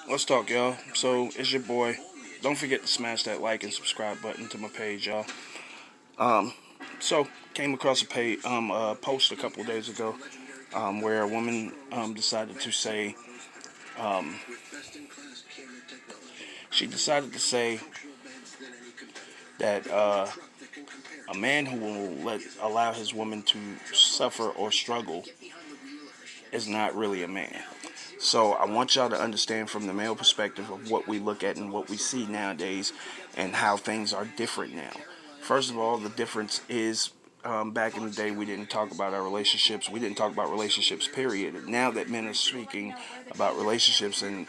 Let's talk, y'all. So it's your boy. Don't forget to smash that like and subscribe button to my page, y'all. Um, so came across a post a couple of days ago, where a woman decided to say, um, she decided to say that a man who will allow his woman to suffer or struggle is not really a man. So I want y'all to understand from the male perspective of what we look at and what we see nowadays and how things are different now. First of all, the difference is back in the day we didn't talk about our relationships. We didn't talk about relationships, period. Now that men are speaking about relationships and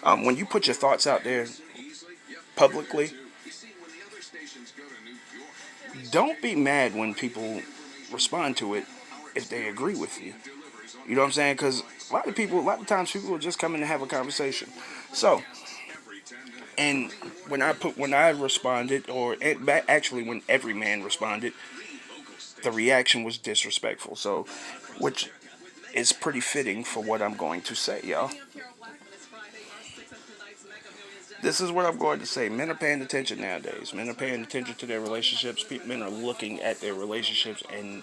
when you put your thoughts out there publicly, don't be mad when people respond to it if they agree with you. You know what I'm saying? Because a lot of times people are just coming to have a conversation. So, and when I responded, actually when every man responded, the reaction was disrespectful. So, which is pretty fitting for what I'm going to say, y'all. This is what I'm going to say. Men are paying attention nowadays. Men are paying attention to their relationships. Men are looking at their relationships and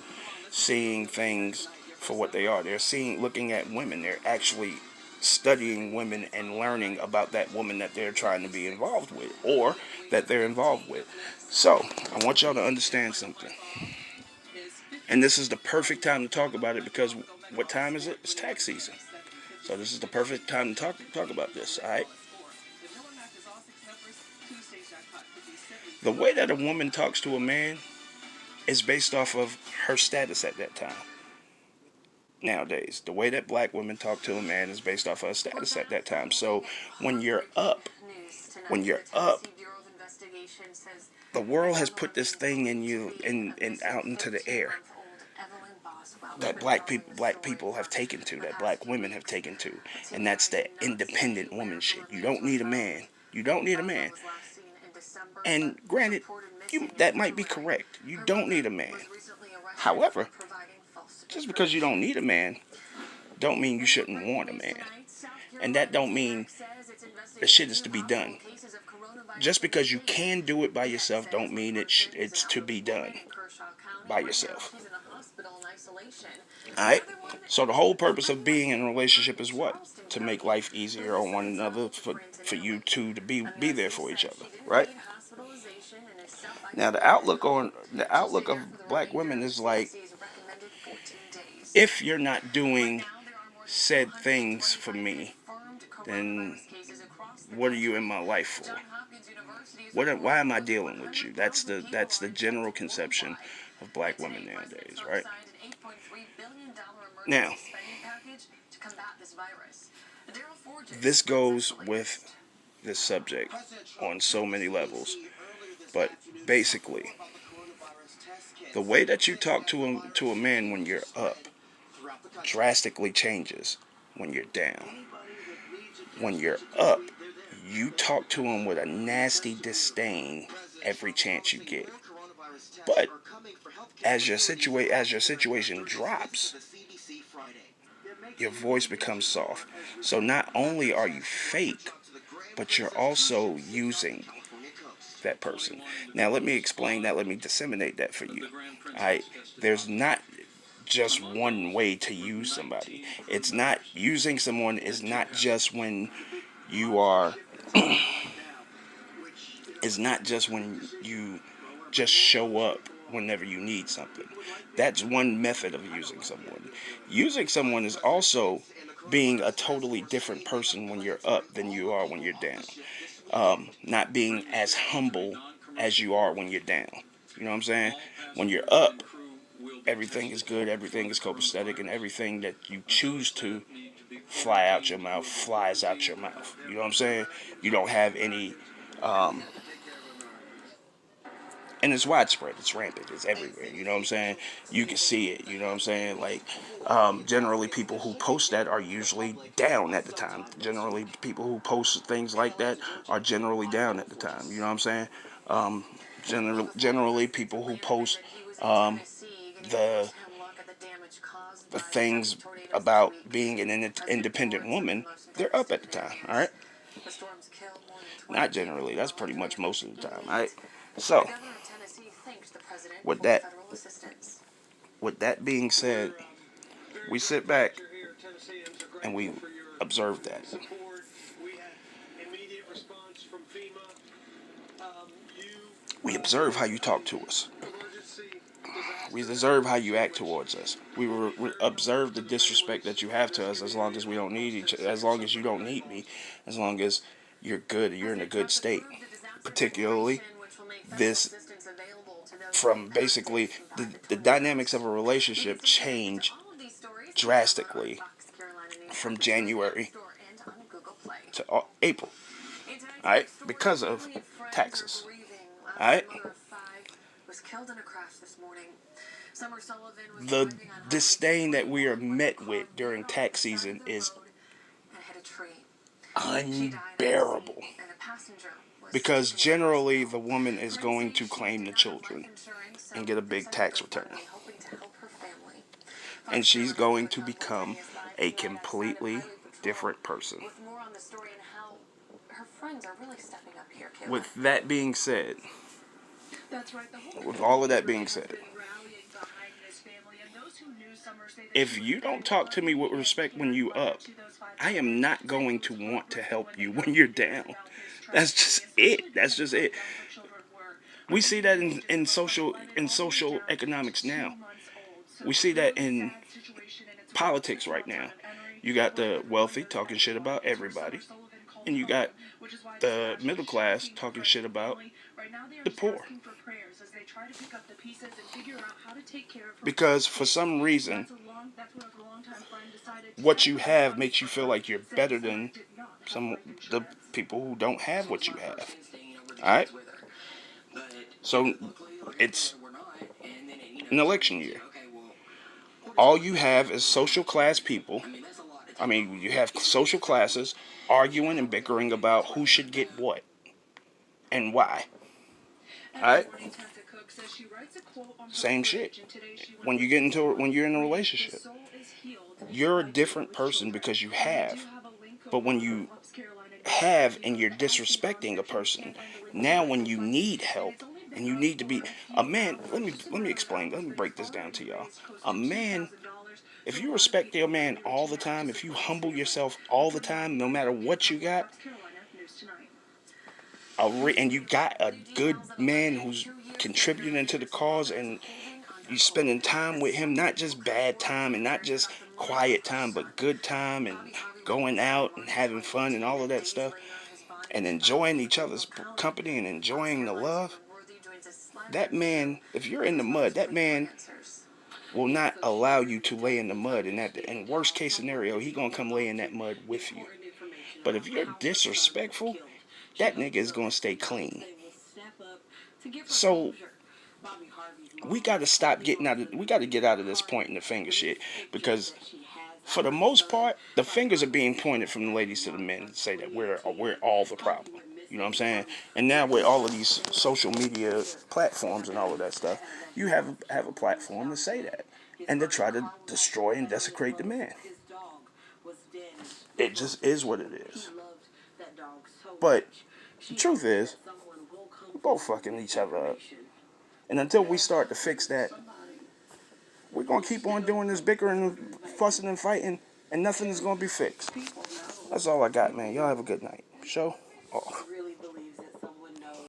seeing things for what they are. Looking at women. They're actually studying women and learning about that woman that they're trying to be involved with or that they're involved with. So, I want y'all to understand something. And this is the perfect time to talk about it because what time is it? It's tax season. So this is the perfect time to talk about this, all right? The way that a woman talks to a man is based off of her status at that time. Nowadays, the way that black women talk to a man is based off of her status at that time. So when you're up, when you're up, the world has put this thing in you and out into the air that black people have taken to, that black women have taken to, and that's the independent woman shit. You don't need a man. You don't need a man. And granted, that might be correct. You don't need a man. However, just because you don't need a man, don't mean you shouldn't want a man. And that don't mean the shit is to be done. Just because you can do it by yourself, don't mean it's to be done by yourself. Alright? So the whole purpose of being in a relationship is what? To make life easier on one another, for you two to be there for each other, right? Now the outlook of black women is like, if you're not doing said things for me, then what are you in my life for? Why am I dealing with you? That's the general conception of black women nowadays, right? Now, this goes with this subject on so many levels, but basically, the way that you talk to a man when you're up drastically changes when you're down. When you're up, you talk to him with a nasty disdain every chance you get. But as your situation drops, your voice becomes soft. So not only are you fake, but you're also using that person. Now let me explain that. Let me disseminate that for you. I There's not just one way to use somebody. It's not using someone is not just when you are is not just when you just show up whenever you need something. That's one method of using someone. Using someone is also being a totally different person when you're up than you are when you're down. Not being as humble as you are when you're down. You know what I'm saying? When you're up, everything is good, everything is copacetic, and everything that you choose to fly out your mouth flies out your mouth. You know what I'm saying? You don't have any um, and it's widespread. It's rampant. It's everywhere. You know what I'm saying? You can see it. You know what I'm saying? Like, generally, people who post that are usually down at the time. Generally, people who post things like that are generally down at the time. You know what I'm saying? Um, generally, people who post um, the things about being an independent woman, they're up at the time. All right. Not generally. That's pretty much most of the time. Right. So, with that, with that being said, we sit back and we observe that. We observe how you talk to us. We observe how you act towards us. We observe the disrespect that you have to us. As long as we don't need each, as long as you don't need me, as long as you're good, you're in a good state. Particularly, this from basically the dynamics of a relationship change drastically from January to April. All right, because of taxes. All right. The disdain that we are met with during tax season is unbearable. Because generally the woman is going to claim the children and get a big tax return. And she's going to become a completely different person. With that being said, with all of that being said, if you don't talk to me with respect when you up, I am not going to want to help you when you're down. That's just it. That's just it. We see that in social economics now. We see that in politics right now. You got the wealthy talking shit about everybody, and you got the middle class talking shit about the poor. Because for some reason, what you have makes you feel like you're better than the people who don't have what you have. Alright? So, it's an election year. All you have is social class people. I mean, you have social classes arguing and bickering about who should get what and why. Alright? Same shit. When you're in a relationship, you're a different person because you have. But when you have and you're disrespecting a person, now when you need help and you need to be a man, let me explain. Let me break this down to y'all. A man, if you respect your man all the time, if you humble yourself all the time, no matter what you got, and you got a good man who's contributing to the cause, and you spending time with him, not just bad time and not just quiet time, but good time and going out and having fun and all of that stuff, and enjoying each other's company and enjoying the love, that man, if you're in the mud, that man will not allow you to lay in the mud. And in worst case scenario, he gonna come lay in that mud with you. But if you're disrespectful, that nigga is gonna stay clean. So we gotta stop getting out of. We gotta get out of this pointing the finger shit, because for the most part, the fingers are being pointed from the ladies to the men to say that we're all the problem. You know what I'm saying? And now with all of these social media platforms and all of that stuff, you have a platform to say that and to try to destroy and desecrate the man. It just is what it is. But the truth is, we're both fucking each other up. And until we start to fix that, we're going to keep on doing this bickering and fussing and fighting, and nothing is going to be fixed. That's all I got, man. Y'all have a good night. Show.